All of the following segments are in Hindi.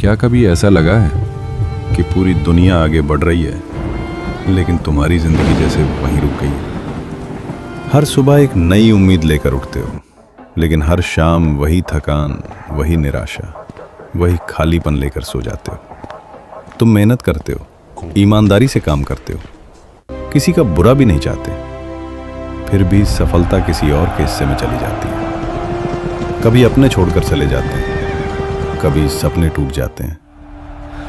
क्या कभी ऐसा लगा है कि पूरी दुनिया आगे बढ़ रही है लेकिन तुम्हारी जिंदगी जैसे वहीं रुक गई है? हर सुबह एक नई उम्मीद लेकर उठते हो, लेकिन हर शाम वही थकान, वही निराशा, वही खालीपन लेकर सो जाते हो। तुम मेहनत करते हो, ईमानदारी से काम करते हो, किसी का बुरा भी नहीं चाहते, फिर भी सफलता किसी और के हिस्से में चली जाती है। कभी अपने छोड़कर चले जाते हैं, कभी सपने टूट जाते हैं,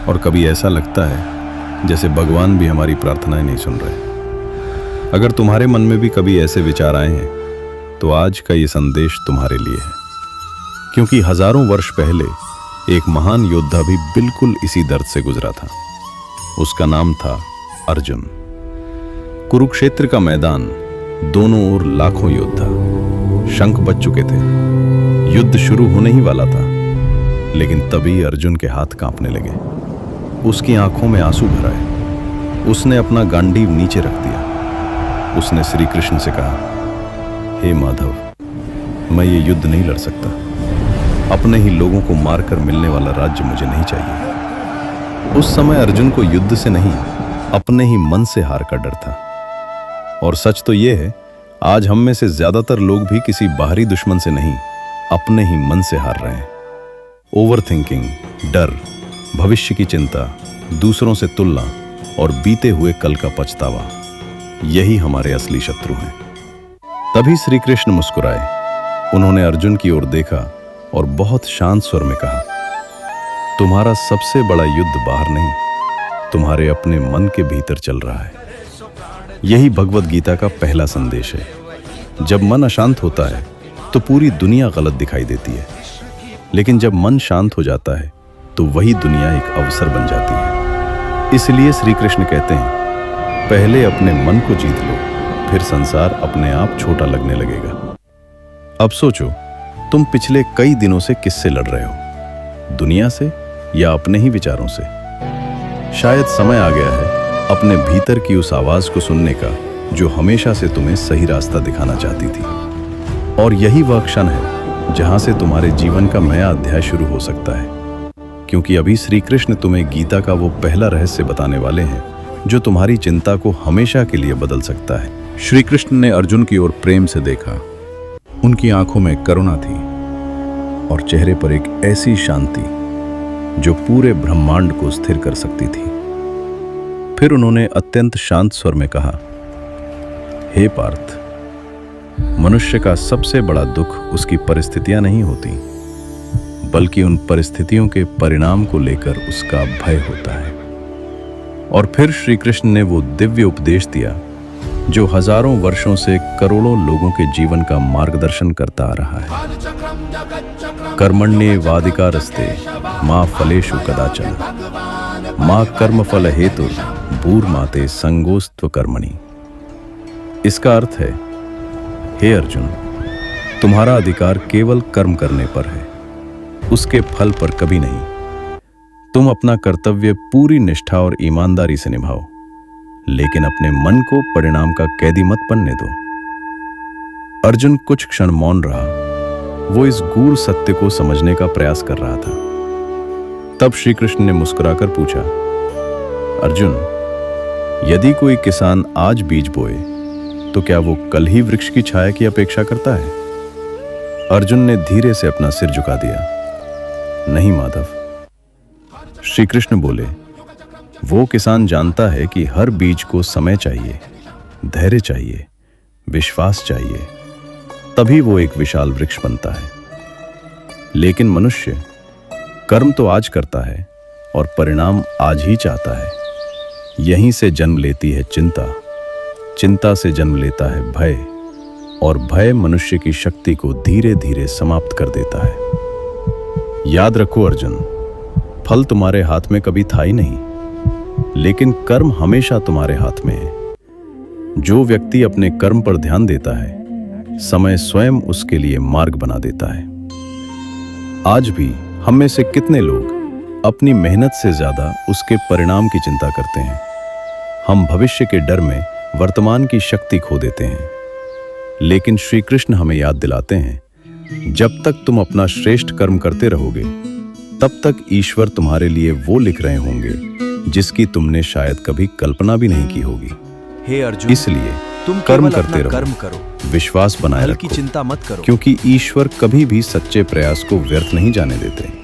और कभी ऐसा लगता है जैसे भगवान भी हमारी प्रार्थनाएं नहीं सुन रहे। अगर तुम्हारे मन में भी कभी ऐसे विचार आए हैं तो आज का ये संदेश तुम्हारे लिए है, क्योंकि हजारों वर्ष पहले एक महान योद्धा भी बिल्कुल इसी दर्द से गुजरा था। उसका नाम था अर्जुन। कुरुक्षेत्र का मैदान, दोनों ओर लाखों योद्धा, शंख बज चुके थे, युद्ध शुरू होने ही वाला था। लेकिन तभी अर्जुन के हाथ कांपने लगे, उसकी आंखों में आंसू भर आए। उसने अपना गांडीव नीचे रख दिया। उसने श्री कृष्ण से कहा, हे माधव, मैं ये युद्ध नहीं लड़ सकता। अपने ही लोगों को मारकर मिलने वाला राज्य मुझे नहीं चाहिए। उस समय अर्जुन को युद्ध से नहीं, अपने ही मन से हार का डर था। और सच तो यह है, आज हम में से ज्यादातर लोग भी किसी बाहरी दुश्मन से नहीं, अपने ही मन से हार रहे हैं। ओवर थिंकिंग, डर, भविष्य की चिंता, दूसरों से तुलना और बीते हुए कल का पछतावा, यही हमारे असली शत्रु हैं। तभी श्री कृष्ण मुस्कुराए। उन्होंने अर्जुन की ओर देखा और बहुत शांत स्वर में कहा, तुम्हारा सबसे बड़ा युद्ध बाहर नहीं, तुम्हारे अपने मन के भीतर चल रहा है। यही भगवद गीता का पहला संदेश है। जब मन अशांत होता है तो पूरी दुनिया गलत दिखाई देती है, लेकिन जब मन शांत हो जाता है तो वही दुनिया एक अवसर बन जाती है। इसलिए श्री कृष्ण कहते हैं, पहले अपने मन को जीत लो, फिर संसार अपने आप छोटा लगने लगेगा। अब सोचो, तुम पिछले कई दिनों से किससे लड़ रहे हो? दुनिया से या अपने ही विचारों से? शायद समय आ गया है अपने भीतर की उस आवाज को सुनने का जो हमेशा से तुम्हें सही रास्ता दिखाना चाहती थी। और यही वह क्षण है जहां से तुम्हारे जीवन का नया अध्याय शुरू हो सकता है, क्योंकि अभी श्री कृष्ण तुम्हें गीता का वो पहला रहस्य बताने वाले हैं जो तुम्हारी चिंता को हमेशा के लिए बदल सकता है। श्री कृष्ण ने अर्जुन की ओर प्रेम से देखा। उनकी आंखों में करुणा थी और चेहरे पर एक ऐसी शांति जो पूरे ब्रह्मांड को स्थिर कर सकती थी। फिर उन्होंने अत्यंत शांत स्वर में कहा, हे पार्थ, मनुष्य का सबसे बड़ा दुख उसकी परिस्थितियां नहीं होती, बल्कि उन परिस्थितियों के परिणाम को लेकर उसका भय होता है। और फिर श्री कृष्ण ने वो दिव्य उपदेश दिया जो हजारों वर्षों से करोड़ों लोगों के जीवन का मार्गदर्शन करता आ रहा है। कर्मण्येवाधिकारस्ते मा फलेषु कदाचन मा कर्मफल हेतु भूर्माते संगोस्त्व कर्मणि। इसका अर्थ है, हे अर्जुन, तुम्हारा अधिकार केवल कर्म करने पर है, उसके फल पर कभी नहीं। तुम अपना कर्तव्य पूरी निष्ठा और ईमानदारी से निभाओ, लेकिन अपने मन को परिणाम का कैदी मत बनने दो। अर्जुन कुछ क्षण मौन रहा। वो इस गूढ़ सत्य को समझने का प्रयास कर रहा था। तब श्री कृष्ण ने मुस्कुराकर पूछा, अर्जुन, यदि कोई किसान आज बीज बोए तो क्या वो कल ही वृक्ष की छाया की अपेक्षा करता है? अर्जुन ने धीरे से अपना सिर झुका दिया, नहीं माधव। श्री कृष्ण बोले, वो किसान जानता है कि हर बीज को समय चाहिए, धैर्य चाहिए, विश्वास चाहिए, तभी वो एक विशाल वृक्ष बनता है। लेकिन मनुष्य कर्म तो आज करता है और परिणाम आज ही चाहता है। यहीं से जन्म लेती है चिंता, चिंता से जन्म लेता है भय, और भय मनुष्य की शक्ति को धीरे धीरे समाप्त कर देता है। याद रखो अर्जुन, फल तुम्हारे हाथ में कभी था ही नहीं, लेकिन कर्म हमेशा तुम्हारे हाथ में है। जो व्यक्ति अपने कर्म पर ध्यान देता है, समय स्वयं उसके लिए मार्ग बना देता है। आज भी हम में से कितने लोग अपनी मेहनत से ज्यादा उसके परिणाम की चिंता करते हैं। हम भविष्य के डर में वर्तमान की शक्ति खो देते हैं। लेकिन श्री कृष्ण हमें याद दिलाते हैं, जब तक तुम अपना श्रेष्ठ कर्म करते रहोगे, तब तक ईश्वर तुम्हारे लिए वो लिख रहे होंगे जिसकी तुमने शायद कभी कल्पना भी नहीं की होगी। हे अर्जुन, इसलिए तुम कर्म केवल करते अपना रहो, कर्म करो, विश्वास बनाए फल की रखो, चिंता मत करो। क्योंकि ईश्वर कभी भी सच्चे प्रयास को व्यर्थ नहीं जाने देते।